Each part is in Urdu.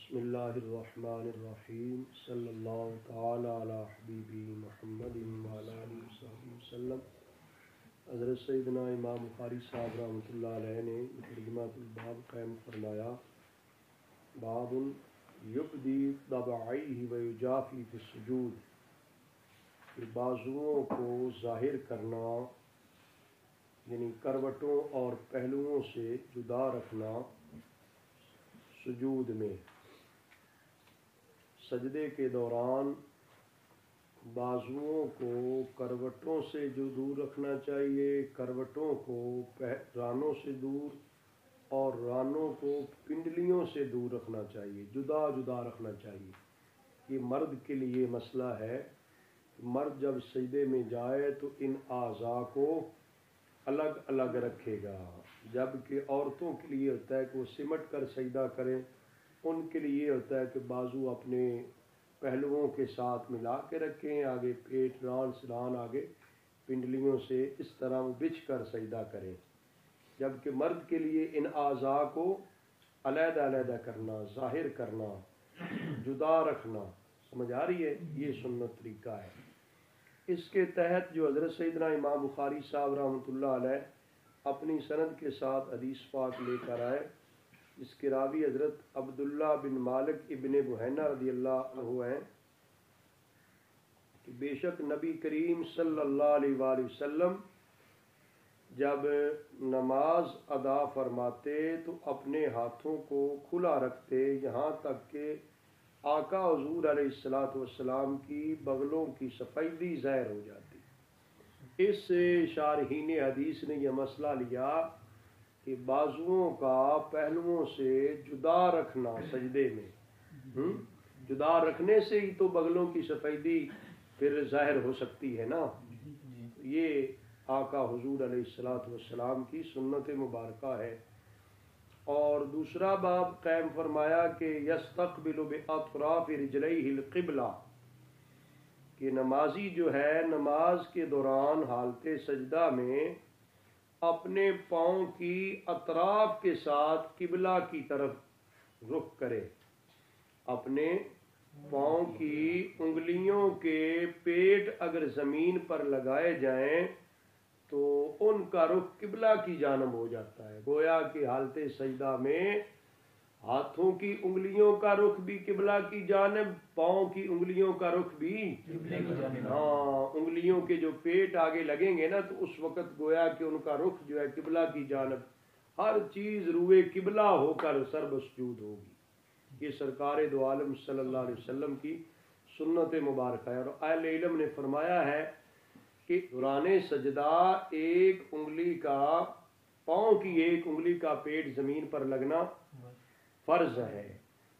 بسم اللہ الرحمن الرحیم صلی اللہ تعالی علی حبیبی محمد وعلی آلہ وصحبہ وسلم۔ حضرت سیدنا امام بخاری صاحب رحمۃ اللہ علیہ نے مقدمۃ الباب قائم فرمایا، باب یبدی ضبعیہ ویجافی فی السجود، کہ بازوؤں کو ظاہر کرنا یعنی کروٹوں اور پہلوؤں سے جدا رکھنا سجود میں، سجدے کے دوران بازوؤں کو کروٹوں سے جو دور رکھنا چاہیے، کروٹوں کو رانوں سے دور اور رانوں کو پنڈلیوں سے دور رکھنا چاہیے، جدا جدا رکھنا چاہیے۔ یہ مرد کے لیے مسئلہ ہے، مرد جب سجدے میں جائے تو ان اعضاء کو الگ الگ رکھے گا، جبکہ عورتوں کے لیے ہوتا ہے کہ وہ سمٹ کر سجدہ کریں، ان کے لیے ہوتا ہے کہ بازو اپنے پہلوؤں کے ساتھ ملا کے رکھیں، آگے پیٹ، ران آگے پنڈلیوں سے اس طرح وہ بچھ کر سجدہ کریں، جبکہ مرد کے لیے ان اعضاء کو علیحدہ علیحدہ کرنا، ظاہر کرنا، جدا رکھنا، سمجھ آ رہی ہے؟ یہ سنت طریقہ ہے۔ اس کے تحت جو حضرت سیدنا امام بخاری صاحب رحمۃ اللہ علیہ اپنی سند کے ساتھ حدیث پاک لے کر آئے، اس کے راوی حضرت عبداللہ بن مالک ابن بحینہ رضی اللہ عنہ ہیں کہ بے شک نبی کریم صلی اللہ علیہ وآلہ وسلم جب نماز ادا فرماتے تو اپنے ہاتھوں کو کھلا رکھتے یہاں تک کہ آقا حضور علیہ الصلوۃ والسلام کی بغلوں کی سفیدی ظاہر ہو جاتی۔ اس سے شارحین حدیث نے یہ مسئلہ لیا کہ بازوؤں کا پہلوؤں سے جدا رکھنا سجدے میں، جدا رکھنے سے ہی تو بغلوں کی سفیدی پھر ظاہر ہو سکتی ہے نا۔ یہ آقا حضور علیہ الصلوۃ والسلام کی سنت مبارکہ ہے۔ اور دوسرا باب قائم فرمایا کہ یستقبل باطراف رجلیہ القبلہ، کہ نمازی جو ہے نماز کے دوران حالت سجدہ میں اپنے پاؤں کی اطراف کے ساتھ قبلہ کی طرف رخ کرے، اپنے پاؤں کی انگلیوں کے پیٹ اگر زمین پر لگائے جائیں تو ان کا رخ قبلہ کی جانب ہو جاتا ہے، گویا کہ حالت سجدہ میں ہاتھوں کی انگلیوں کا رخ بھی قبلہ کی جانب، پاؤں کی انگلیوں کا رخ بھی قبلہ کی جانب۔ انگلیوں کے جو پیٹ آگے لگیں گے نا تو اس وقت گویا کہ ان کا رخ جو ہے قبلہ کی جانب، ہر چیز روئے قبلہ ہو کر سر بسجود ہوگی۔ یہ سرکار دو عالم صلی اللہ علیہ وسلم کی سنت مبارکہ ہے۔ اور اہل علم نے فرمایا ہے کہ دوران سجدہ ایک انگلی کا، پاؤں کی ایک انگلی کا پیٹ زمین پر لگنا فرض ہے،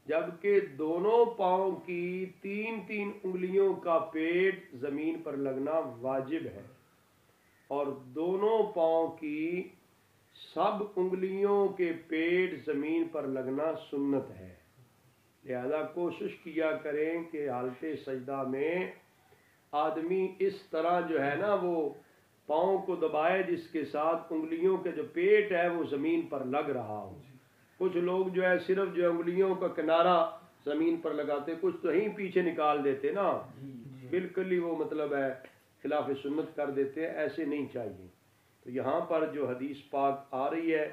جبکہ دونوں پاؤں کی تین تین انگلیوں کا پیٹ زمین پر لگنا واجب ہے، اور دونوں پاؤں کی سب انگلیوں کے پیٹ زمین پر لگنا سنت ہے۔ لہذا کوشش کیا کریں کہ حالت سجدہ میں آدمی اس طرح جو ہے نا وہ پاؤں کو دبائے جس کے ساتھ انگلیوں کے جو پیٹ ہے وہ زمین پر لگ رہا ہو۔ کچھ لوگ جو ہے صرف جو انگلیوں کا کنارہ زمین پر لگاتے، کچھ تو ہی پیچھے نکال دیتے نا، بالکل ہی وہ مطلب ہے خلاف سنت کر دیتے، ایسے نہیں چاہیے۔ تو یہاں پر جو حدیث پاک آ رہی ہے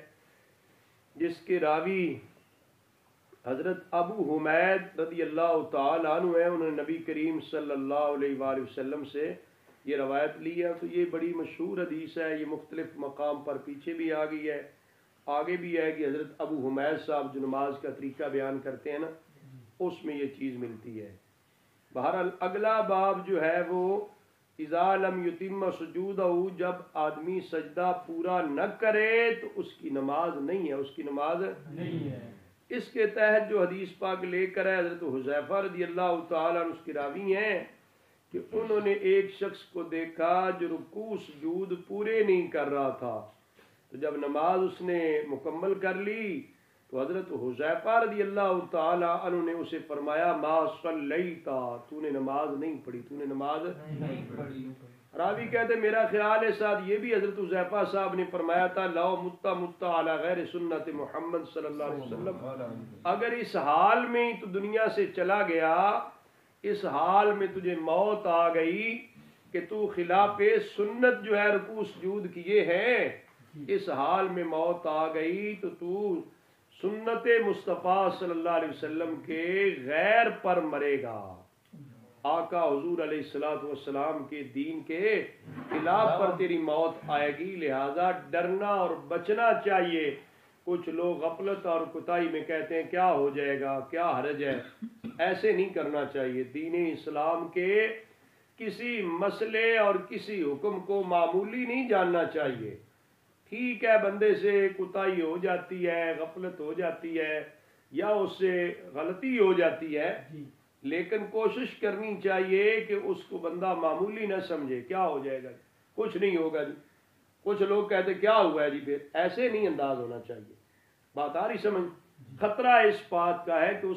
جس کے راوی حضرت ابو حمید رضی اللہ تعالی عنہ ہیں، انہوں نے نبی کریم صلی اللہ علیہ وآلہ وسلم سے یہ روایت لی ہے، تو یہ بڑی مشہور حدیث ہے، یہ مختلف مقام پر پیچھے بھی آ گئی ہے، آگے بھی ہے کہ حضرت ابو حمید صاحب جو نماز کا طریقہ بیان کرتے ہیں نا اس میں یہ چیز ملتی ہے۔ بہرحال اگلا باب جو ہے وہ اذا لم یتم سجودہ، جب آدمی سجدہ پورا نہ کرے تو اس کی نماز نہیں ہے، اس کی نماز نہیں ہے۔ اس کے تحت جو حدیث پاک لے کر ہے حضرت حذیفہ رضی اللہ تعالیٰ عنہ اس کے راوی ہیں کہ انہوں نے ایک شخص کو دیکھا جو رکوع سجود پورے نہیں کر رہا تھا، تو جب نماز اس نے مکمل کر لی تو حضرت حذیفہ رضی اللہ تعالیٰ عنہ نے اسے فرمایا ما صلیتا، تو نے نماز نہیں پڑھی، تو نے نماز نہیں پڑھی۔ راوی کہتے میرا خیال ہے ساتھ یہ بھی حضرت حذیفہ صاحب نے فرمایا تھا لو متا علی غیر سنت محمد صلی اللہ علیہ وسلم، اگر اس حال میں تو دنیا سے چلا گیا، اس حال میں تجھے موت آ گئی کہ تو خلاف سنت جو ہے رکوع سجود کیے ہیں، اس حال میں موت آ گئی تو سنت مصطفیٰ صلی اللہ علیہ وسلم کے غیر پر مرے گا، آقا حضور علیہ السلام کے دین کے خلاف پر تیری موت آئے گی، لہذا ڈرنا اور بچنا چاہیے۔ کچھ لوگ غفلت اور کوتاہی میں کہتے ہیں کیا ہو جائے گا، کیا حرج ہے، ایسے نہیں کرنا چاہیے۔ دین اسلام کے کسی مسئلے اور کسی حکم کو معمولی نہیں جاننا چاہیے۔ ٹھیک ہے بندے سے کوتاہی ہو جاتی ہے، غفلت ہو جاتی ہے یا اس سے غلطی ہو جاتی ہے، لیکن کوشش کرنی چاہیے کہ اس کو بندہ معمولی نہ سمجھے، کیا ہو جائے گا، کچھ نہیں ہوگا جی۔ کچھ لوگ کہتے کیا ہوا ہے جی، پھر ایسے نہیں انداز ہونا چاہیے۔ بات آ رہی سمجھ؟ خطرہ اس بات کا ہے کہ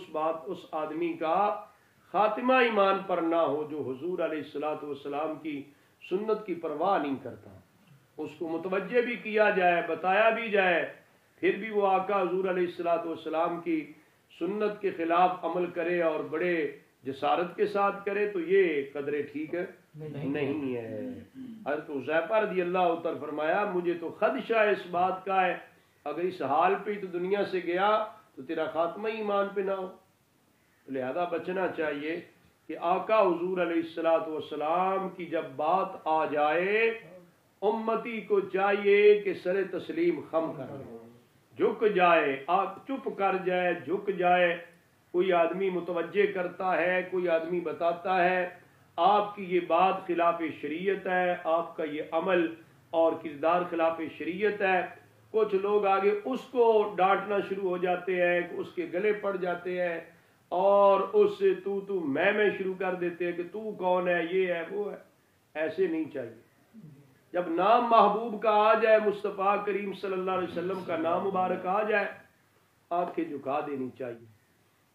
اس آدمی کا خاتمہ ایمان پر نہ ہو جو حضور علیہ السلام کی سنت کی پرواہ نہیں کرتا، اس کو متوجہ بھی کیا جائے، بتایا بھی جائے، پھر بھی وہ آقا حضور علیہ السلام کی سنت کے خلاف عمل کرے اور بڑے جسارت کے ساتھ کرے، تو یہ قدر ٹھیک نہیں ہے۔ حضرت حذیفہ رضی اللہ عنہ فرمایا مجھے تو خدشہ اس بات کا ہے اگر اس حال پہ تو دنیا سے گیا تو تیرا خاتمہ ایمان پہ نہ ہو، لہذا بچنا چاہیے کہ آقا حضور علیہ السلام کی جب بات آ جائے امتی کو چاہیے کہ سر تسلیم خم کر لے، جھک جائے، چپ کر جائے، جھک جائے۔ کوئی آدمی متوجہ کرتا ہے، کوئی آدمی بتاتا ہے آپ کی یہ بات خلاف شریعت ہے، آپ کا یہ عمل اور کردار خلاف شریعت ہے، کچھ لوگ آگے اس کو ڈانٹنا شروع ہو جاتے ہیں، اس کے گلے پڑ جاتے ہیں اور اس سے تو میں شروع کر دیتے ہیں کہ تو کون ہے، یہ ہے وہ ہے۔ ایسے نہیں چاہیے۔ جب نام محبوب کا آ جائے، مصطفیٰ کریم صلی اللہ علیہ وسلم کا نام مبارک آ جائے، آنکھیں جھکا دینی چاہیے۔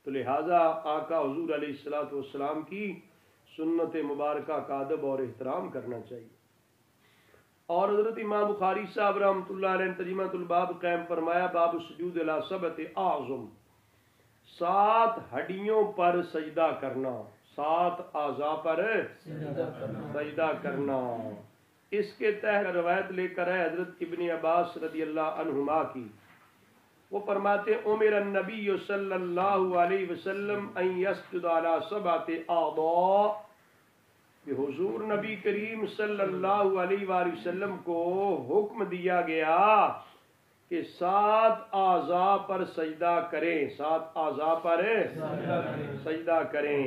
تو لہٰذا آقا حضور علیہ السلام کی سنت مبارکہ کا ادب اور احترام کرنا چاہیے۔ اور حضرت امام بخاری صاحب رحمۃ اللہ علیہ نے ترجمہ الباب قائم فرمایا باب سجود الی سبعۃ اعظم، 7 ہڈیوں پر سجدہ کرنا، 7 اعضاء پر سجدہ کرنا۔ اس کے تحت روایت لے کر ہے حضرت ابن عباس رضی اللہ عنہما کی، وہ فرماتے عمر النبی صلی اللہ علیہ وسلم ان یسجد علی 7 اعضاء، کہ حضور نبی کریم صلی اللہ علیہ وآلہ وسلم کو حکم دیا گیا کہ 7 اعضاء پر سجدہ کریں، 7 اعضاء پر سجدہ کریں،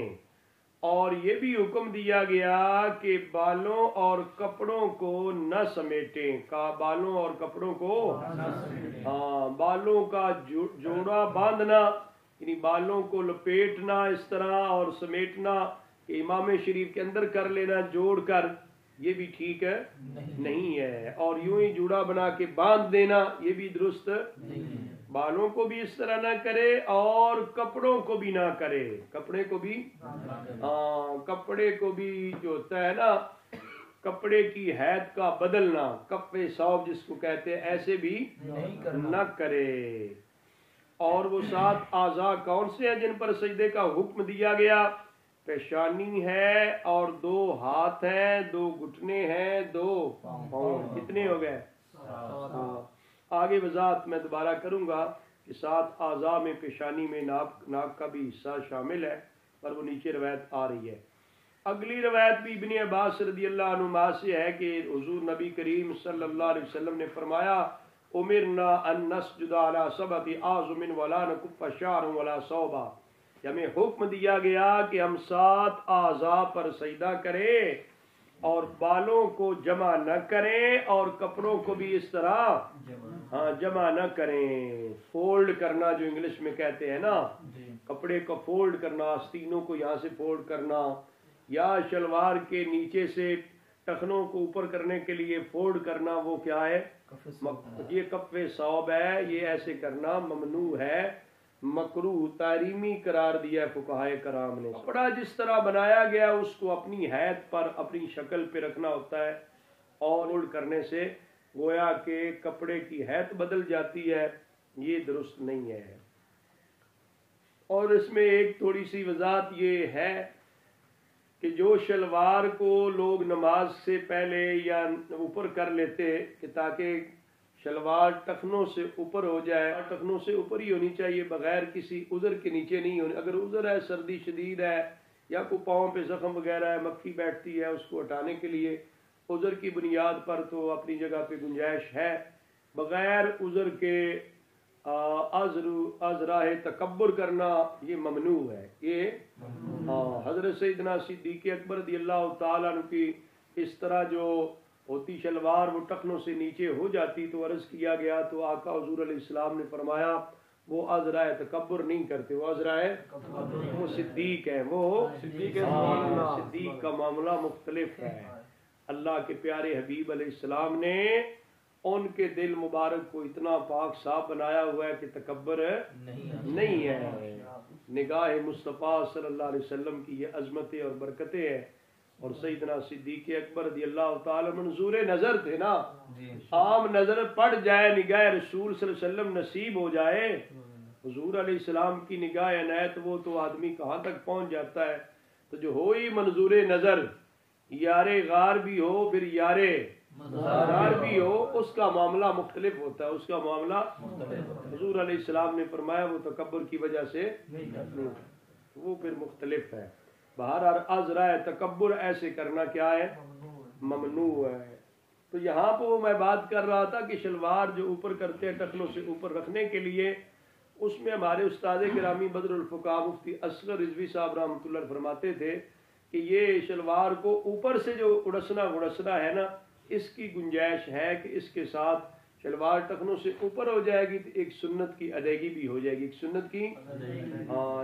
اور یہ بھی حکم دیا گیا کہ بالوں اور کپڑوں کو نہ سمیٹیں، بالوں اور کپڑوں کو بالوں کا جوڑا باندھنا، یعنی بالوں کو لپیٹنا اس طرح اور سمیٹنا کہ امام شریف کے اندر کر لینا جوڑ کر، یہ بھی ٹھیک ہے نہیں ہے، اور یوں ہی جوڑا بنا کے باندھ دینا یہ بھی درست نہیں ہے۔ بالوں کو بھی اس طرح نہ کرے اور کپڑوں کو بھی نہ کرے، کپڑے کو بھی کپڑے کو بھی جو ہوتا ہے نا کپڑے کی حید کا بدلنا، کفے ثوب جس کو کہتے ہیں، ایسے بھی نہ کرے۔ اور وہ 7 اعضاء کون سے ہیں جن پر سجدے کا حکم دیا گیا؟ پیشانی ہے اور 2 ہاتھ ہیں، 2 گھٹنے ہیں، 2 پاؤں، کتنے ہو گئے؟ آگے وضاحت میں دوبارہ کروں گا کہ 7 اعضاء میں پیشانی میں ناک کا بھی حصہ شامل ہے، پر وہ نیچے روایت آ رہی ہے۔ اگلی روایت بھی ابن عباس رضی اللہ عنہما سے ہے کہ حضور نبی کریم صلی اللہ علیہ وسلم نے فرمایا امرنا ان نسجد علی 7 اعظم ولا نکف شعرا ولا ثوبا، ہمیں حکم دیا گیا کہ ہم 7 اعضاء پر سجدہ کریں اور بالوں کو جمع نہ کریں اور کپڑوں کو بھی اس طرح جمع نہ کریں، فولڈ کرنا جو انگلش میں کہتے ہیں نا، کپڑے کو فولڈ کرنا، آستینوں کو یہاں سے فولڈ کرنا، یا شلوار کے نیچے سے ٹخنوں کو اوپر کرنے کے لیے فولڈ کرنا، وہ کیا ہے؟ یہ کفے ثوب ہے، یہ ایسے کرنا ممنوع ہے۔ مکروہ تحریمی قرار دیا ہے فقہائے کرام نے۔ کپڑا جس طرح بنایا گیا اس کو اپنی حیت پر اپنی شکل پہ رکھنا ہوتا ہے، اور اڑ کرنے سے گویا کہ کپڑے کی حیت بدل جاتی ہے، یہ درست نہیں ہے۔ اور اس میں ایک تھوڑی سی وضاحت یہ ہے کہ جو شلوار کو لوگ نماز سے پہلے یا اوپر کر لیتے کہ تاکہ شلوار ٹخنوں سے اوپر ہو جائے، اور ٹخنوں سے اوپر ہی ہونی چاہیے، بغیر کسی عذر کے نیچے نہیں ہونی۔ اگر عذر ہے، سردی شدید ہے یا کوئی پاؤں پہ زخم وغیرہ ہے، مکھی بیٹھتی ہے، اس کو ہٹانے کے لیے عذر کی بنیاد پر تو اپنی جگہ پہ گنجائش ہے۔ بغیر عذر کے ازراہ تکبر کرنا یہ ممنوع ہے۔ یہ حضرت سیدنا صدیق اکبر رضی اللہ تعالیٰ عنہ کی اس طرح جو ہوتی شلوار وہ ٹخنوں سے نیچے ہو جاتی تو عرض کیا گیا تو آقا حضور علیہ السلام نے فرمایا وہ ازراہ تکبر نہیں کرتے، وہ وہ صدیق ہے، وہ صدیق کا معاملہ مختلف ہے۔ اللہ کے پیارے حبیب علیہ السلام نے ان کے دل مبارک کو اتنا پاک صاف بنایا ہوا ہے کہ تکبر نہیں ہے۔ نگاہ مصطفیٰ صلی اللہ علیہ وسلم کی یہ عظمتیں اور برکتیں ہیں۔ اور سیدنا صدیق اکبر رضی اللہ تعالی منظور نظر تھے نا، عام نظر پڑ جائے، نگاہ رسول صلی اللہ علیہ وسلم نصیب ہو جائے، حضور علیہ السلام کی نگاہ عنایت، وہ تو آدمی کہاں تک پہنچ جاتا ہے۔ تو جو ہوئی منظور نظر، یار غار بھی ہو پھر یار غار بھی ہو، اس کا معاملہ مختلف ہوتا ہے، اس کا معاملہ حضور علیہ السلام نے فرمایا وہ تکبر کی وجہ سے نہیں، وہ پھر مختلف ہے۔ بہرحال ازرائے تکبر ایسے کرنا کیا ہے؟ ممنوع ہے۔ تو یہاں پہ میں بات کر رہا تھا کہ شلوار جو اوپر کرتے ہیں ٹخنوں سے اوپر رکھنے کے لیے، اس میں ہمارے استاد گرامی بدر الفقاہ مفتی اصغر رضوی صاحب رحمۃ اللہ فرماتے تھے کہ یہ شلوار کو اوپر سے جو اڑسنا ہے نا، اس کی گنجائش ہے کہ اس کے ساتھ شلوار ٹخنوں سے اوپر ہو جائے گی تو ایک سنت کی ادائیگی بھی ہو جائے گی، ایک سنت کی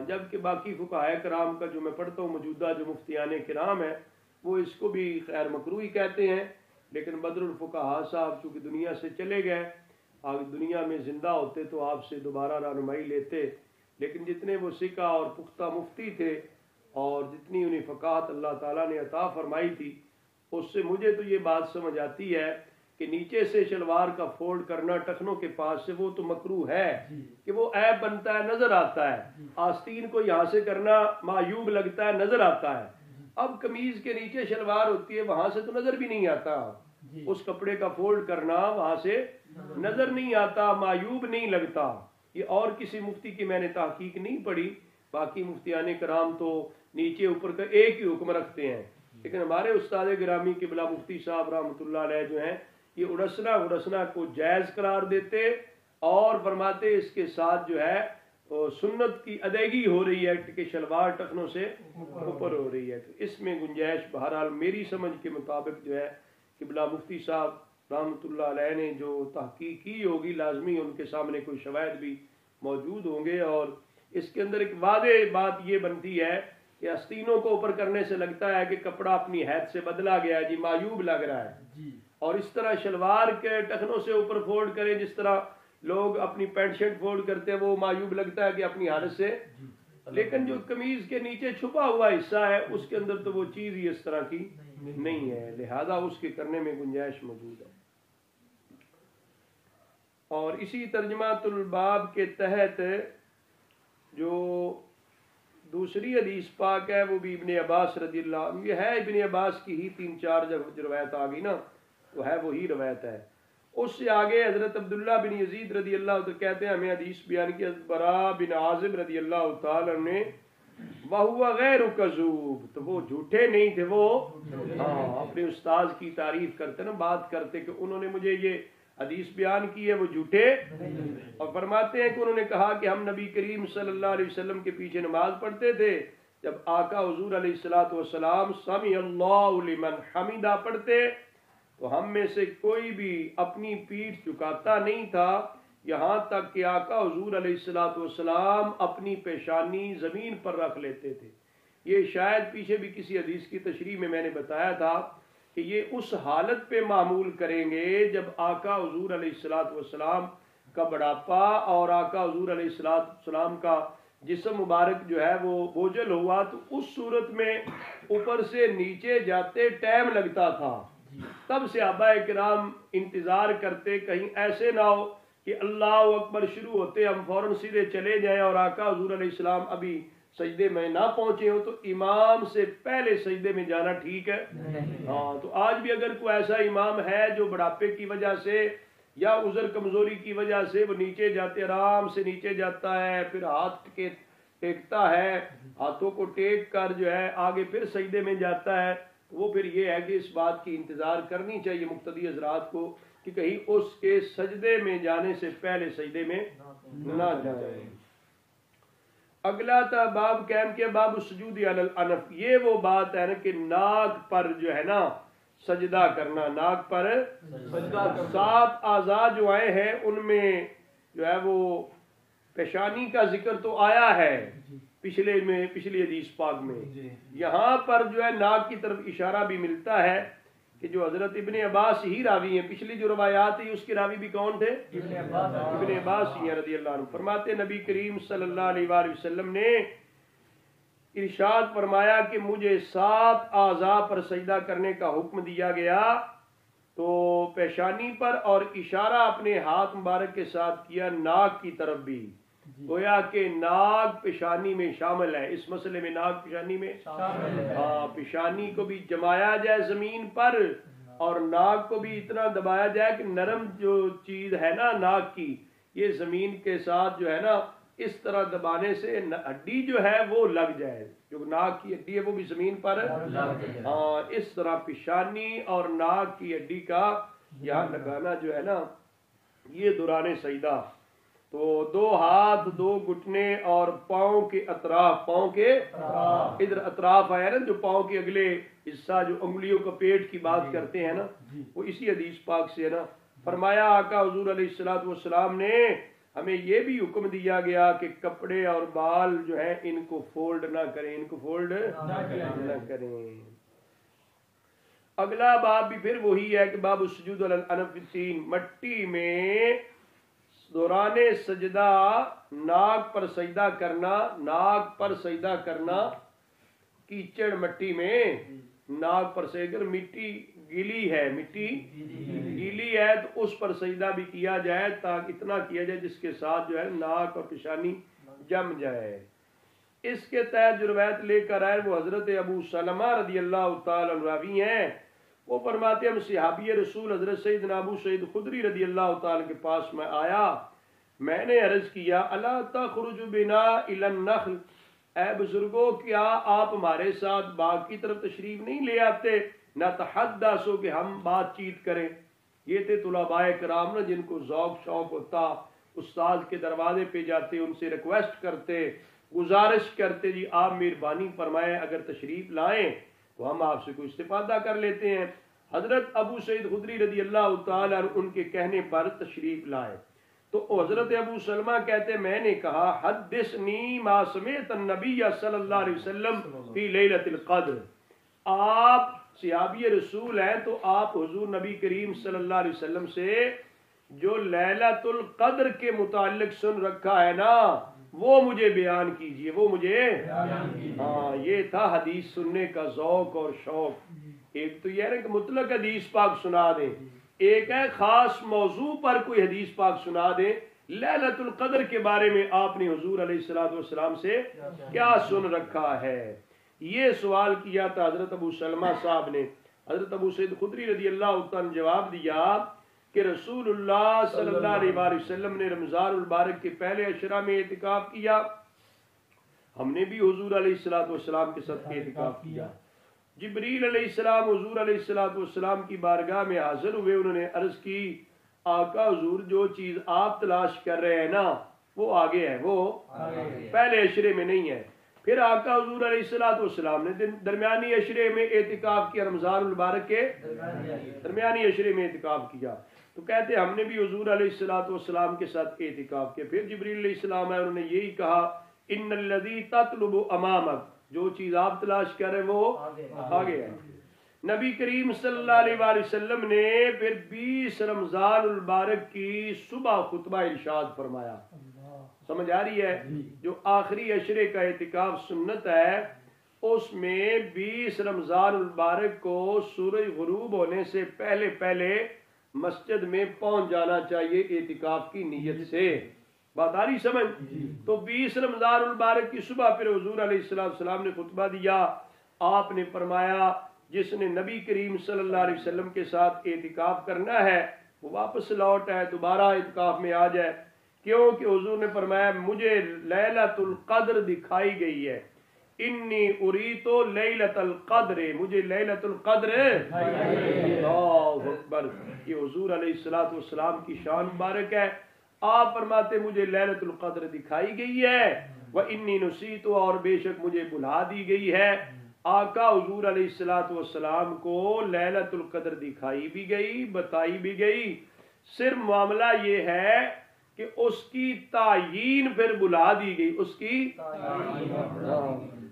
جبکہ باقی فقہائے کرام کا جو میں پڑھتا ہوں موجودہ جو مفتیان کرام ہیں وہ اس کو بھی خیر مکروہی کہتے ہیں، لیکن بدر الفقہاء صاحب چونکہ دنیا سے چلے گئے، آگے دنیا میں زندہ ہوتے تو آپ سے دوبارہ رہنمائی لیتے، لیکن جتنے وہ سکہ اور پختہ مفتی تھے اور جتنی انہیں فقاہت اللہ تعالیٰ نے عطا فرمائی تھی، اس سے مجھے تو یہ بات سمجھ آتی ہے کہ نیچے سے شلوار کا فولڈ کرنا ٹخنوں کے پاس سے وہ تو مکروہ ہے کہ وہ عیب بنتا ہے، نظر آتا ہے، آستین کو یہاں سے کرنا معیوب لگتا ہے، نظر آتا ہے۔ اب قمیض کے نیچے شلوار ہوتی ہے، وہاں سے تو نظر بھی نہیں آتا، اس کپڑے کا فولڈ کرنا وہاں سے نظر نہیں آتا، معیوب نہیں لگتا۔ یہ اور کسی مفتی کی میں نے تحقیق نہیں پڑھی، باقی مفتیان کرام تو نیچے اوپر کا ایک ہی حکم رکھتے ہیں، لیکن ہمارے استاد گرامی قبلہ مفتی صاحب رحمۃ اللہ علیہ جو ہیں یہ اڑسنا کو جائز قرار دیتے اور فرماتے اس کے ساتھ جو ہے سنت کی ادائیگی ہو رہی ہے کہ شلوار ٹخنوں سے اوپر ہو رہی ہے۔ تو اس میں گنجائش بہرحال میری سمجھ کے مطابق جو ہے قبلہ مفتی صاحب رحمۃ اللہ علیہ نے جو تحقیق کی ہوگی، لازمی ان کے سامنے کوئی شواہد بھی موجود ہوں گے، اور اس کے اندر ایک واضح بات یہ بنتی ہے کہ آستینوں کو اوپر کرنے سے لگتا ہے کہ کپڑا اپنی حیث سے بدلا گیا ہے، جی معیوب لگ رہا ہے، اور اس طرح شلوار کے ٹخنوں سے اوپر فولڈ کریں جس طرح لوگ اپنی پینٹ شرٹ فولڈ کرتے ہیں، وہ معیوب لگتا ہے کہ اپنی حالت سے، لیکن جو قمیض کے نیچے چھپا ہوا حصہ ہے اس کے اندر تو وہ چیز ہی اس طرح کی نہیں ہے، لہذا اس کے کرنے میں گنجائش موجود ہے۔ اور اسی ترجمہ الباب کے تحت جو دوسری حدیث پاک ہے وہ بھی ابن عباس رضی اللہ عنہ، یہ ہے ابن عباس کی ہی 3-4 جب روایت آ گئی نا تو ہے وہی روایت ہے۔ اس سے آگے حضرت عبداللہ بن یزید رضی اللہ عنہ کہتے ہیں ہمیں حدیث بیان کی برا بن عازب رضی اللہ تعالی نے وَهُوَ غَيْرُ كَذُوبٍ، تو وہ جھوٹے نہیں تھے، وہ اپنے استاذ کی تعریف کرتے نا، بات کرتے کہ انہوں نے مجھے یہ حدیث بیان کی ہے، وہ جھوٹے، اور فرماتے ہیں کہ انہوں نے کہا کہ ہم نبی کریم صلی اللہ علیہ وسلم کے پیچھے نماز پڑھتے تھے، جب آقا حضور علیہ السلام سمع اللہ لمن حمیدہ پڑھتے تو ہم میں سے کوئی بھی اپنی پیٹھ جھکاتا نہیں تھا، یہاں تک کہ آقا حضور علیہ السلام اپنی پیشانی زمین پر رکھ لیتے تھے۔ یہ شاید پیچھے بھی کسی حدیث کی تشریح میں نے بتایا تھا کہ یہ اس حالت پہ معمول کریں گے جب آقا حضور علیہ السلام کا بڑھاپا اور آقا حضور علیہ السلام کا جسم مبارک جو ہے وہ بوجھل ہوا تو اس صورت میں اوپر سے نیچے جاتے ٹائم لگتا تھا. تب صحابہ کرام انتظار کرتے کہیں ایسے نہ ہو کہ اللہ اکبر شروع ہوتے ہم فوراً سیدھے چلے جائیں اور آقا حضور علیہ السلام ابھی سجدے میں نہ پہنچے ہو، تو امام سے پہلے سجدے میں جانا ٹھیک ہے. ہاں تو آج بھی اگر کوئی ایسا امام ہے جو بڑھاپے کی وجہ سے یا عذر کمزوری کی وجہ سے وہ نیچے جاتے آرام سے نیچے جاتا ہے، پھر ہاتھ ٹیکتا ہے، ہاتھوں کو ٹیک کر جو ہے آگے پھر سجدے میں جاتا ہے، وہ پھر یہ ہے کہ اس بات کی انتظار کرنی چاہیے مقتدی حضرات کو کہ کہیں اس کے سجدے میں جانے سے پہلے سجدے میں نہ جائے. اگلا تھا باب قائم کیا باب السجود علی الانف. یہ وہ بات ہے نا کہ ناک پر جو ہے نا سجدہ کرنا، ناک پر سجدہ کرنا. 7 اعضاء جو آئے ہیں ان میں جو ہے وہ پیشانی کا ذکر تو آیا ہے پچھلی حدیث پاک میں. یہاں پر جو ہے ناک کی طرف اشارہ بھی ملتا ہے کہ جو حضرت ابن عباس ہی راوی ہیں. پچھلی جو روایات ہیں اس کے راوی بھی کون تھے؟ ابن عباس ہی ہیں رضی اللہ عنہ. فرماتے نبی کریم صلی اللہ علیہ وآلہ وسلم نے ارشاد فرمایا کہ مجھے 7 اعضاء پر سجدہ کرنے کا حکم دیا گیا، تو پیشانی پر اور اشارہ اپنے ہاتھ مبارک کے ساتھ کیا ناک کی طرف بھی. گویا کہ ناک پیشانی میں شامل ہے. اس مسئلے میں ناک پیشانی میں شامل ہے. ہاں پیشانی کو بھی جمایا جائے زمین پر اور ناک کو بھی اتنا دبایا جائے کہ نرم جو چیز ہے نا ناک کی یہ زمین کے ساتھ جو ہے نا اس طرح دبانے سے ہڈی جو ہے وہ لگ جائے، جو ناک کی ہڈی ہے وہ بھی زمین پر. ہاں اس طرح پیشانی اور ناک کی ہڈی کا یہاں لگانا جو ہے نا یہ دوران سجدہ. تو 2 ہاتھ 2 گھٹنے اور پاؤں کے اطراف، پاؤں کے ادھر اطراف آیا نا جو پاؤں کے اگلے حصہ جو انگلیوں کا پیٹ کی بات کرتے ہیں نا وہ اسی حدیث پاک سے ہے نا. فرمایا آقا حضور علیہ السلام نے ہمیں یہ بھی حکم دیا گیا کہ کپڑے اور بال جو ہیں ان کو فولڈ نہ کریں، ان کو فولڈ نہ کریں. اگلا باب بھی پھر وہی ہے کہ باب السجود علی الانف 3. مٹی میں دوران سجدہ ناک پر سجدہ کرنا، ناک پر سجدہ کرنا کیچڑ مٹی میں ناک پر سے اگر مٹی گیلی ہے، مٹی گیلی ہے تو اس پر سجدہ بھی کیا جائے تاکہ اتنا کیا جائے جس کے ساتھ جو ہے ناک اور پیشانی جم جائے. اس کے تحت جو روایت لے کر آئے وہ حضرت ابو سلمہ رضی اللہ تعالی عنہ راوی ہیں. وہ فرماتے ہیں ہم صحابی رسول حضرت سیدنا ابو سعید خدری رضی اللہ تعالی کے پاس میں آیا، میں نے عرض کیا الا تخرج بنا الی النخل، اے بزرگوں کیا آپ ہمارے ساتھ باغ کی طرف تشریف نہیں لے آتے، نتحدث کہ ہم بات چیت کریں. یہ تھے طلباء کرام نا جن کو ذوق شوق ہوتا، استاد کے دروازے پہ جاتے ان سے ریکویسٹ کرتے، گزارش کرتے جی آپ مہربانی فرمائیں اگر تشریف لائیں تو ہم آپ سے کوئی استفادہ کر لیتے ہیں. حضرت ابو سعید خدری رضی اللہ تعالی عنہ ان کے کہنے پر تشریف لائے تو حضرت ابو سلمہ کہتے میں نے کہا حدثنی ما سمعت النبی صلی اللہ علیہ وسلم فی لیلۃ القدر. آپ صحابی رسول ہیں تو آپ حضور نبی کریم صلی اللہ علیہ وسلم سے جو لیلۃ القدر کے متعلق سن رکھا ہے نا وہ مجھے بیان کیجئے، وہ مجھے ہاں یہ تھا حدیث سننے کا ذوق اور شوق. ایک تو یہ ہے کہ مطلق حدیث پاک سنا دیں، ایک ہے خاص موضوع پر کوئی حدیث پاک سنا دیں. لیلۃ القدر کے بارے میں آپ نے حضور علیہ السلام سے کیا سن رکھا ہے، یہ سوال کیا تھا حضرت ابو سلمہ صاحب نے. حضرت ابو سعید خدری رضی اللہ عنہ نے جواب دیا کہ رسول اللہ صلی اللہ علیہ وآلہ وسلم نے رمضان المبارک کے پہلے عشرہ میں اعتکاف کیا، ہم نے بھی حضور علیہ السلام کے ساتھ اعتکاف کیا. جبریل علیہ السلام حضور علیہ السلام کی بارگاہ میں حاضر ہوئے، انہوں نے عرض کی آقا حضور جو چیز آپ تلاش کر رہے ہیں نا وہ آگے ہے، وہ پہلے عشرے میں نہیں ہے. پھر آقا حضور علیہ السلام نے درمیانی عشرے میں اعتکاف کیا، رمضان المبارک کے درمیانی عشرے میں اعتکاف کیا. تو کہتے ہم نے بھی حضور علیہ السلام کے ساتھ اعتکاف کیا. پھر جبریل علیہ السلام ہے انہوں نے یہی کہا ان الذی تطلب امامک، جو چیز آپ تلاش کر رہے وہ آگے ہے. نبی کریم صلی اللہ علیہ وآلہ وسلم نے پھر 20 رمضان المبارک کی صبح خطبہ ارشاد فرمایا. سمجھ آ رہی ہے؟ جو آخری عشرے کا اعتکاف سنت ہے اس میں 20 رمضان المبارک کو سورج غروب ہونے سے پہلے پہلے مسجد میں پہنچ جانا چاہیے اعتکاف کی نیت سے. بات آ رہی سمجھ؟ تو 20 رمضان المبارک کی صبح پھر حضور علیہ السلام نے خطبہ دیا. آپ نے فرمایا جس نے نبی کریم صلی اللہ علیہ وسلم کے ساتھ اعتکاف کرنا ہے وہ واپس لوٹ آئے، دوبارہ اعتکاف میں آ جائے. کیونکہ حضور نے فرمایا مجھے لیلۃ القدر دکھائی گئی ہے. انی اریتو لیلۃ القدر، مجھے لیلۃ القدر. اللہ اکبر. یہ حضور علیہ السلام کی شان مبارک ہے. آپ فرماتے مجھے لیلۃ القدر دکھائی گئی ہے، وانی نسیتو، اور بے شک مجھے بھلا دی گئی ہے. آقا حضور علیہ السلام کو لیلۃ القدر دکھائی بھی گئی، بتائی بھی گئی. صرف معاملہ یہ ہے کہ اس کی تعیین پھر بلا دی گئی، اس کی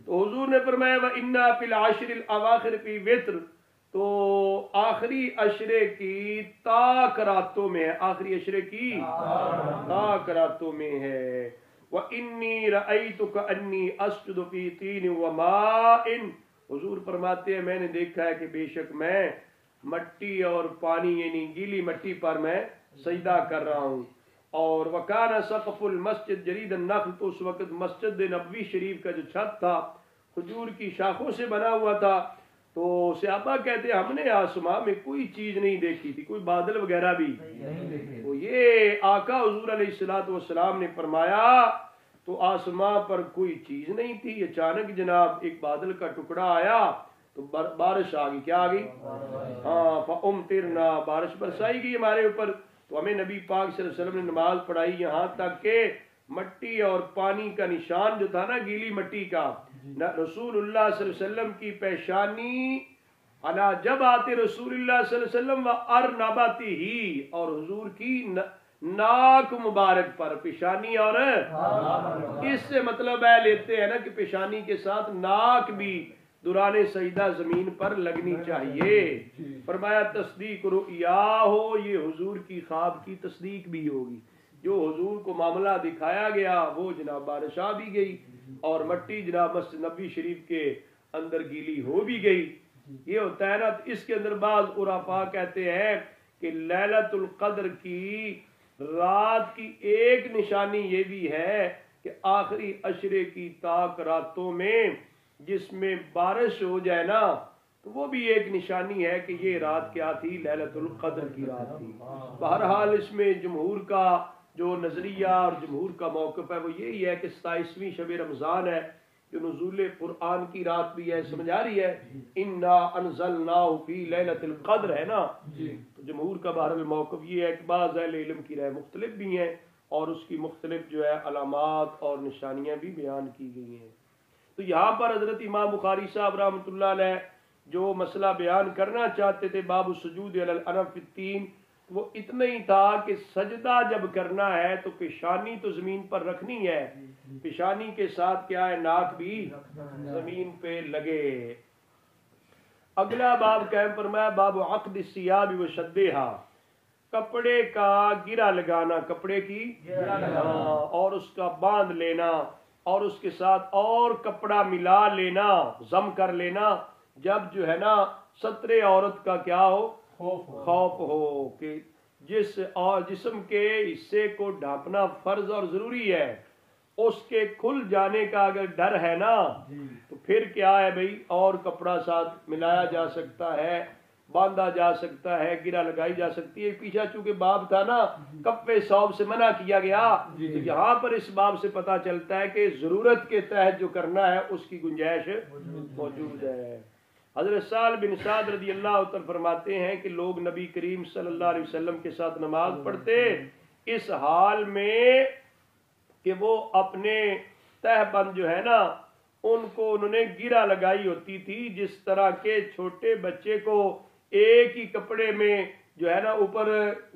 تو حضور نے فرمایا وَإِنَّا فِي الْعَشْرِ الْأَوَاخِرِ فِي وِتْرٍ، تو آخری عشرے کی تاک راتوں میں ہے، آخری عشرے کی تاک راتوں میں ہے. وَإِنِّي رَأَيْتُ كَأَنِّي أَسْجُدُ فِي طِينٍ وَمَاءٍ، حضور فرماتے ہیں میں نے دیکھا ہے کہ بے شک میں مٹی اور پانی یعنی گیلی مٹی پر میں سجدہ کر رہا ہوں. اور وَكَانَ سَقْفُ الْمَسْجِدِ جَرِيدَ النَّخْلِ، تو اس وقت مسجد نبوی شریف کا جو چھت تھا کھجور کی شاخوں سے بنا ہوا تھا. تو صحابہ کہتے ہیں ہم نے آسمان میں کوئی چیز نہیں دیکھی تھی، کوئی بادل وغیرہ بھی. تو یہ آقا حضور علیہ السلام نے فرمایا تو آسمان پر کوئی چیز نہیں تھی. اچانک جناب ایک بادل کا ٹکڑا آیا تو بارش آ گئی. کیا آ گئی؟ ہاں، فَأُمْطِرْنَا، بارش برسائی گئی ہمارے اوپر. تو ہمیں نبی پاک صلی اللہ علیہ وسلم نے نماز پڑھائی یہاں تک کہ مٹی اور پانی کا نشان جو تھا نا گیلی مٹی کا، رسول اللہ صلی اللہ علیہ وسلم کی پیشانی علا جب آتے رسول اللہ صلی اللہ علیہ وسلم و ارنباتی ہی، اور حضور کی ناک مبارک پر پیشانی، اور اس سے مطلب ہے لیتے ہیں نا کہ پیشانی کے ساتھ ناک بھی دوران سجدہ زمین پر لگنی چاہیے. فرمایا تصدیق رؤیا ہو، یہ حضور کی خواب کی تصدیق بھی ہوگی. جو حضور کو معاملہ دکھایا گیا وہ جناب بارش آ بھی گئی اور مٹی جناب مسجد نبوی شریف کے اندر گیلی ہو بھی گئی. یہ ہوتا ہے نا. اس کے اندر بعض عرفاء کہتے ہیں کہ لیلۃ القدر کی رات کی ایک نشانی یہ بھی ہے کہ آخری عشرے کی تاک راتوں میں جس میں بارش ہو جائے نا تو وہ بھی ایک نشانی ہے کہ یہ رات کیا تھی، لیلۃ القدر کی رات تھی. بہرحال اس میں جمہور کا جو نظریہ اور جمہور کا موقف ہے وہ یہی ہے کہ 27ویں شب رمضان ہے جو نزول قرآن کی رات بھی ہے. سمجھ آ رہی ہے؟ انا انزلناہ فی لیلۃ القدر ہے نا. تو جمہور کا بہرحال موقف یہ ہے کہ بعض اہل علم کی رائے مختلف بھی ہیں اور اس کی مختلف جو ہے علامات اور نشانیاں بھی بیان کی گئی ہیں. تو یہاں پر حضرت امام بخاری صاحب رحمۃ اللہ علیہ جو مسئلہ بیان کرنا چاہتے تھے باب السجود علی الانف فی الطین، وہ اتنا ہی تھا کہ سجدہ جب کرنا ہے تو پیشانی تو زمین پر رکھنی ہے، پیشانی کے ساتھ کیا ہے، ناک بھی زمین پہ لگے. اگلا باب قائم فرمایا باب عقد الثياب وشدها، کپڑے کا گرا لگانا، کپڑے کی گرا لگانا اور اس کا باندھ لینا اور اس کے ساتھ اور کپڑا ملا لینا، ضم کر لینا جب جو ہے نا ستر عورت کا کیا ہو، خوف ہو کہ جس اور جسم کے حصے کو ڈھانپنا فرض اور ضروری ہے، اس کے کھل جانے کا اگر ڈر ہے نا تو پھر کیا ہے بھئی، اور کپڑا ساتھ ملایا جا سکتا ہے، باندھا جا سکتا ہے، گرا لگائی جا سکتی ہے. پیچھا چونکہ باب تھا نا کفِ ثوب سے منع کیا گیا، تو یہاں پر اس باب سے پتہ چلتا ہے کہ ضرورت کے تحت جو کرنا ہے اس کی گنجائش موجود ہے. حضرت سہل بن سعد رضی اللہ عنہ فرماتے ہیں کہ لوگ نبی کریم صلی اللہ علیہ وسلم کے ساتھ نماز پڑھتے اس حال میں کہ وہ اپنے تہ بند جو ہے نا ان کو انہوں نے گرا لگائی ہوتی تھی، جس طرح کے چھوٹے بچے کو ایک ہی کپڑے میں جو ہے نا اوپر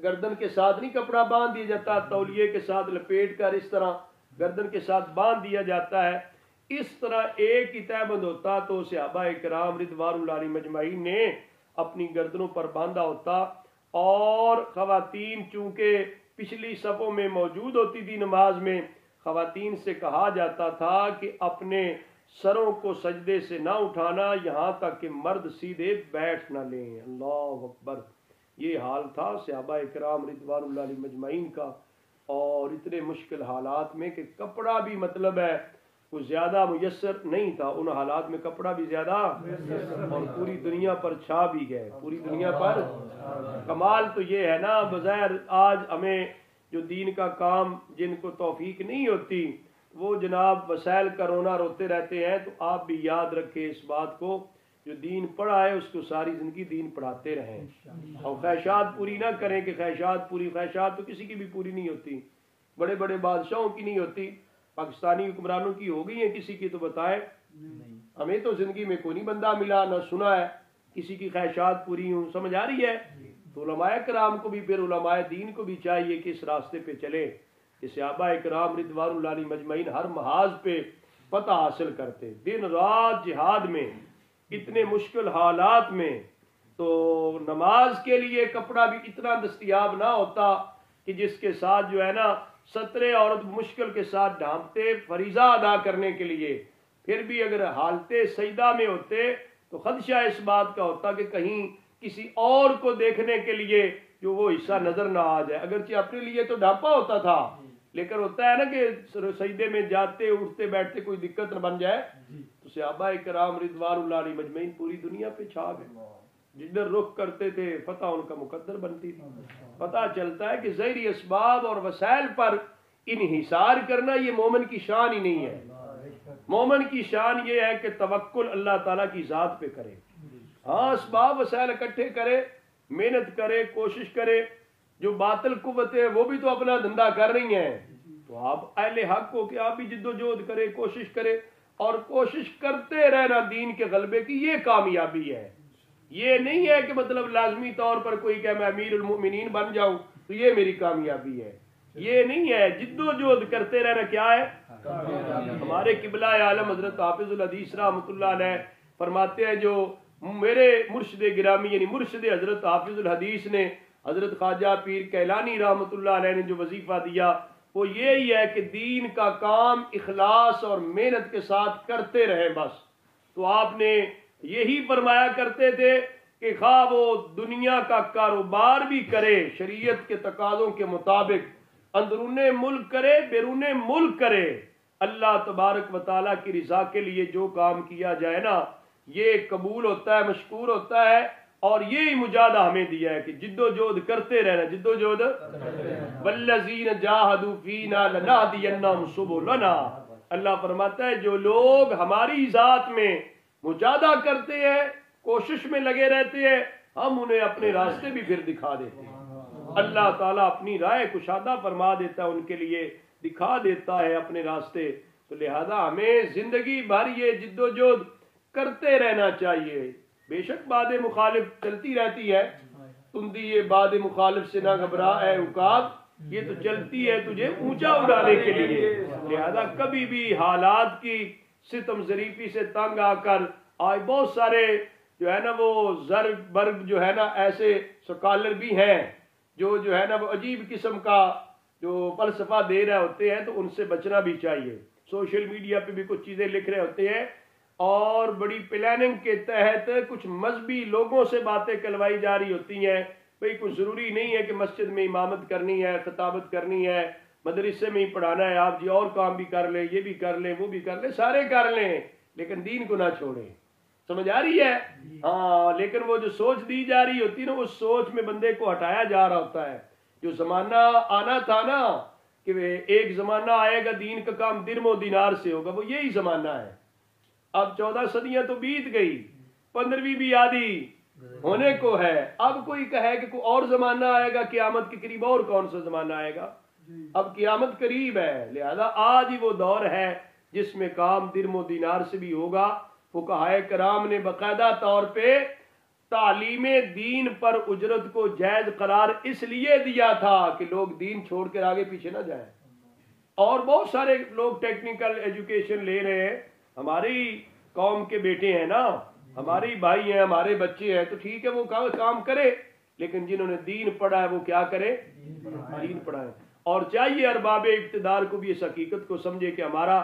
گردن کے ساتھ نہیں کپڑا باندھ دیا جاتا، تولیے کے ساتھ لپیٹ کر اس طرح گردن کے ساتھ باندھ دیا جاتا ہے، اس طرح ایک ہی تہبند ہوتا تو صحابہ کرام رضوان اللہ علیہم اجمعین نے اپنی گردنوں پر باندھا ہوتا، اور خواتین چونکہ پچھلی صفوں میں موجود ہوتی تھی نماز میں، خواتین سے کہا جاتا تھا کہ اپنے سروں کو سجدے سے نہ اٹھانا یہاں تک کہ مرد سیدھے بیٹھ نہ لیں۔ اللہ اکبر! یہ حال تھا صحابہ کرام رضوان اللہ علیہم اجمعین کا، اور اتنے مشکل حالات میں کہ کپڑا بھی مطلب ہے وہ زیادہ میسر نہیں تھا، ان حالات میں کپڑا بھی زیادہ، اور پوری دنیا پر چھا بھی گئے، پوری دنیا پر۔ کمال تو یہ ہے نا، بظاہر آج ہمیں جو دین کا کام جن کو توفیق نہیں ہوتی وہ جناب وسائل کا رونا روتے رہتے ہیں، تو آپ بھی یاد رکھیں اس بات کو، جو دین پڑھا ہے اس کو ساری زندگی دین پڑھاتے رہیں، اور خواہشات پوری نہ کریں کہ خواہشات تو کسی کی بھی پوری نہیں ہوتی، بڑے بڑے بادشاہوں کی نہیں ہوتی، پاکستانی حکمرانوں کی ہو گئی ہیں، کسی کی تو بتائیں، ہمیں تو زندگی میں کوئی نہیں بندہ ملا نہ سنا ہے کسی کی خواہشات پوری ہوں، سمجھ آ رہی ہے؟ تو علماء کرام کو بھی، پھر علماء دین کو بھی چاہیے کہ اس راستے پہ چلے کہ صحابہ کرام رضوان اللہ علیہم اجمعین ہر محاذ پہ فتح حاصل کرتے، دن رات جہاد میں، اتنے مشکل حالات میں، تو نماز کے لیے کپڑا بھی اتنا دستیاب نہ ہوتا کہ جس کے ساتھ جو ہے نا سترے عورت مشکل کے ساتھ ڈھانپتے فریضہ ادا کرنے کے لیے، پھر بھی اگر حالت سجدہ میں ہوتے تو خدشہ اس بات کا ہوتا کہ کہیں کسی اور کو دیکھنے کے لیے جو وہ حصہ نظر نہ آ جائے، اگرچہ اپنے لیے تو ڈھانپا ہوتا تھا، لیکن ہوتا ہے نا کہ سجدے میں جاتے اٹھتے بیٹھتے کوئی دقت نہ بن جائے، تو صحابہ کرام رضوان اللہ علیہم اجمعین پوری دنیا پہ چھا گئے، جدھر رخ کرتے تھے فتح ان کا مقدر بنتی تھی۔ پتہ چلتا ہے کہ ظاہری اسباب اور وسائل پر انحصار کرنا یہ مومن کی شان ہی نہیں ہے، مومن کی شان یہ ہے کہ توکل اللہ تعالیٰ کی ذات پہ کرے، ہاں اسباب وسائل اکٹھے کرے، محنت کرے، کوشش کرے، جو باطل قوتیں وہ بھی تو اپنا دھندا کر رہی ہیں، تو آپ اہل حق ہو کہ آپ بھی جد و جہد کرے، کوشش کرے، اور کوشش کرتے رہنا دین کے غلبے کی، یہ کامیابی ہے۔ یہ نہیں ہے کہ مطلب لازمی طور پر کوئی کہ میں امیر المؤمنین بن جاؤں تو یہ میری کامیابی ہے، یہ نہیں ہے، جد و جہد کرتے رہنا کیا ہے ہمارے قبلہ عالم حضرت حافظ الحدیث رحمۃ اللہ علیہ فرماتے ہیں، جو میرے مرشد گرامی یعنی مرشد حضرت حافظ الحدیث نے حضرت خواجہ پیر کیلانی رحمۃ اللہ علیہ نے جو وظیفہ دیا وہ یہی ہے کہ دین کا کام اخلاص اور محنت کے ساتھ کرتے رہیں بس۔ تو آپ نے یہی فرمایا کرتے تھے کہ خواہ وہ دنیا کا کاروبار بھی کرے شریعت کے تقاضوں کے مطابق، اندرون ملک کرے بیرون ملک کرے، اللہ تبارک و تعالیٰ کی رضا کے لیے جو کام کیا جائے نا یہ قبول ہوتا ہے، مشکور ہوتا ہے، اور یہی مجاہدہ ہمیں دیا ہے کہ جد و جہد کرتے رہنا، جد و جہد والذین جاہدوا فینا لنہدینہم سبلنا، اللہ فرماتا ہے جو لوگ ہماری ذات میں مجاہدہ کرتے ہیں، کوشش میں لگے رہتے ہیں، ہم انہیں اپنے راستے بھی پھر دکھا دیتے ہیں، اللہ تعالیٰ اپنی راہ کشادہ فرما دیتا ہے ان کے لیے، دکھا دیتا ہے اپنے راستے۔ تو لہذا ہمیں زندگی بھر یہ جد و جہد کرتے رہنا چاہیے، بے شک باد مخالف چلتی رہتی ہے، تندی یہ باد مخالف سے نہ گھبرا اے عقاب، یہ تو چلتی ہے تجھے اونچا اڑانے کے لیے، لہذا کبھی بھی حالات کی ستم ظریفی سے تنگ آ کر، آج بہت سارے جو ہے نا وہ زرگ برگ جو ہے نا ایسے سکالر بھی ہیں جو ہے نا وہ عجیب قسم کا جو فلسفہ دے رہے ہوتے ہیں، تو ان سے بچنا بھی چاہیے، سوشل میڈیا پہ بھی کچھ چیزیں لکھ رہے ہوتے ہیں، اور بڑی پلاننگ کے تحت کچھ مذہبی لوگوں سے باتیں کلوائی جا رہی ہوتی ہیں، بھئی کچھ ضروری نہیں ہے کہ مسجد میں امامت کرنی ہے، خطابت کرنی ہے، مدرسے میں ہی پڑھانا ہے، آپ جی اور کام بھی کر لیں، یہ بھی کر لیں، وہ بھی کر لیں، سارے کر لیں، لیکن دین کو نہ چھوڑیں، سمجھ آ رہی ہے؟ ہاں، لیکن وہ جو سوچ دی جا رہی ہوتی ہے نا اس سوچ میں بندے کو ہٹایا جا رہا ہوتا ہے، جو زمانہ آنا تھا نا کہ ایک زمانہ آئے گا دین کا کام درم و دینار سے ہوگا، وہ یہی زمانہ ہے۔ اب 14 صدیاں تو بیت گئی، 15ویں بھی آدھی ہونے کو ہے، اب کوئی کہے کہ کوئی اور زمانہ آئے گا قیامت کے قریب، اور کون سا زمانہ آئے گا؟ اب قیامت قریب ہے، لہذا آج ہی وہ دور ہے جس میں کام درم و دینار سے بھی ہوگا۔ فقہائے کرام نے باقاعدہ طور پہ تعلیم دین پر اجرت کو جائز قرار اس لیے دیا تھا کہ لوگ دین چھوڑ کر آگے پیچھے نہ جائیں، اور بہت سارے لوگ ٹیکنیکل ایجوکیشن لے رہے ہیں، ہماری قوم کے بیٹے ہیں نا، ہمارے بھائی ہیں، ہمارے بچے ہیں، تو ٹھیک ہے وہ کام کرے، لیکن جنہوں نے دین پڑھا ہے وہ کیا کرے؟ دین پڑھائے۔ اور چاہیے ارباب اقتدار کو بھی اس حقیقت کو سمجھے کہ ہمارا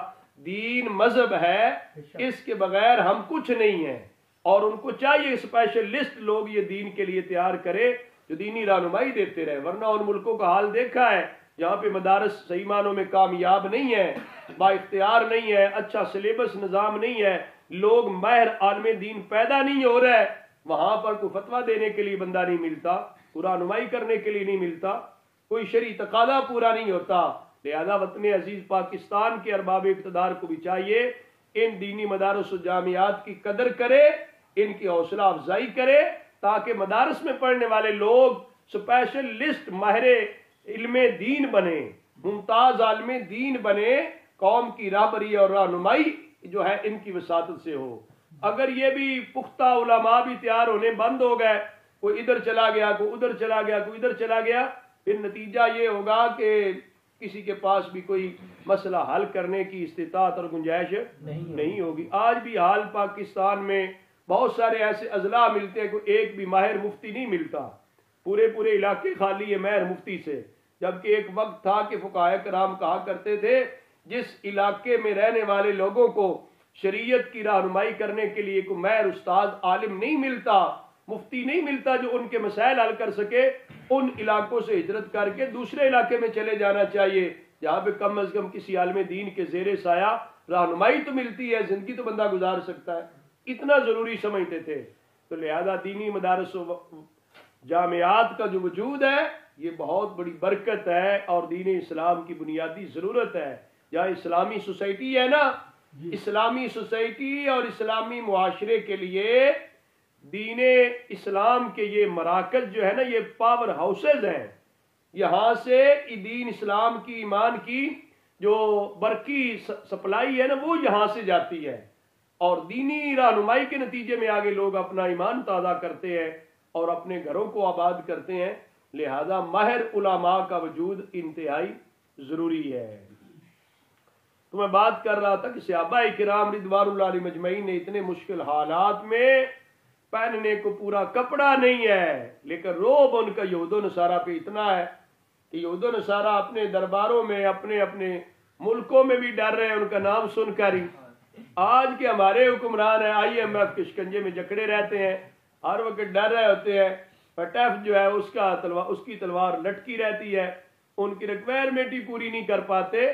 دین مذہب ہے، اس کے بغیر ہم کچھ نہیں ہیں، اور ان کو چاہیے اسپیشلسٹ لوگ یہ دین کے لیے تیار کرے جو دینی رہنمائی دیتے رہے۔ ورنہ ان ملکوں کا حال دیکھا ہے جہاں پہ مدارس صحیح معنوں میں کامیاب نہیں ہے، با اختیار نہیں ہے، اچھا سلیبس نظام نہیں ہے، لوگ ماہر عالم دین پیدا نہیں ہو رہے، وہاں پر کوئی فتویٰ دینے کے لیے بندہ نہیں ملتا، کوئی رہنمائی کرنے کے لیے نہیں ملتا، کوئی شرعی تقاضا پورا نہیں ہوتا۔ لہذا وطن عزیز پاکستان کے ارباب اقتدار کو بھی چاہیے ان دینی مدارس و جامعات کی قدر کرے، ان کی حوصلہ افزائی کرے، تاکہ مدارس میں پڑھنے والے لوگ اسپیشلسٹ ماہر علم دین بنے، ممتاز عالم دین بنے، قوم کی رہبری اور رہنمائی جو ہے ان کی وساطت سے ہو۔ اگر یہ بھی پختہ علماء بھی تیار ہونے بند ہو گئے، کوئی ادھر چلا گیا، کوئی ادھر چلا گیا، کوئی ادھر چلا گیا، پھر نتیجہ یہ ہوگا کہ کسی کے پاس بھی کوئی مسئلہ حل کرنے کی استطاعت اور گنجائش نہیں ہوگی۔ آج بھی حال پاکستان میں بہت سارے ایسے اضلاع ملتے ہیں کہ ایک بھی ماہر مفتی نہیں ملتا، پورے علاقے خالی ہے ماہر مفتی سے، جبکہ ایک وقت تھا کہ فقہاء کرام کہا کرتے تھے جس علاقے میں رہنے والے لوگوں کو شریعت کی رہنمائی کرنے کے لیے کوئی ماہر استاد عالم نہیں ملتا، مفتی نہیں ملتا جو ان کے مسائل حل کر سکے، ان علاقوں سے ہجرت کر کے دوسرے علاقے میں چلے جانا چاہیے جہاں پہ کم از کم کسی عالم دین کے زیر سایہ رہنمائی تو ملتی ہے، زندگی تو بندہ گزار سکتا ہے، اتنا ضروری سمجھتے تھے۔ تو لہذا دینی مدارس و جامعات کا جو وجود ہے یہ بہت بڑی برکت ہے اور دین اسلام کی بنیادی ضرورت ہے۔ جہاں اسلامی سوسائٹی ہے نا، اسلامی سوسائٹی اور اسلامی معاشرے کے لیے دین اسلام کے یہ مراکز جو ہے نا، یہ پاور ہاؤسز ہیں، یہاں سے دین اسلام کی ایمان کی جو برقی سپلائی ہے نا وہ یہاں سے جاتی ہے، اور دینی رہنمائی کے نتیجے میں آگے لوگ اپنا ایمان تازہ کرتے ہیں اور اپنے گھروں کو آباد کرتے ہیں۔ لہذا ماہر علماء کا وجود انتہائی ضروری ہے۔ تو میں بات کر رہا تھا کہ صحابہ کرام رضوان اللہ علیہ مجمعین نے اتنے مشکل حالات میں پہننے کو پورا کپڑا نہیں ہے، لیکن روب ان کا یہود و نصارہ پہ اتنا ہے کہ یہود و نصارہ اپنے درباروں میں اپنے ملکوں میں بھی ڈر رہے ہیں ان کا نام سن کر ہی۔ آج کے ہمارے حکمران ہیں IMF کے شکنجے میں جکڑے رہتے ہیں، ہر وقت ڈر رہے ہوتے ہیں، فٹیف جو ہے اس کی تلوار لٹکی رہتی ہے، ان کی ریکوائرمنٹ ہی پوری نہیں کر پاتے۔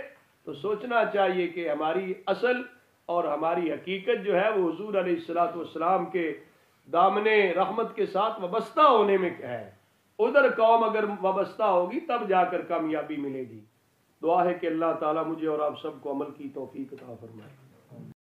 تو سوچنا چاہیے کہ ہماری اصل اور ہماری حقیقت جو ہے وہ حضور علیہ الصلوۃ والسلام کے دامن رحمت کے ساتھ وابستہ ہونے میں ہے۔ ادھر قوم اگر وابستہ ہوگی تب جا کر کامیابی ملے گی۔ دعا ہے کہ اللہ تعالیٰ مجھے اور آپ سب کو عمل کی توفیق عطا فرمائے۔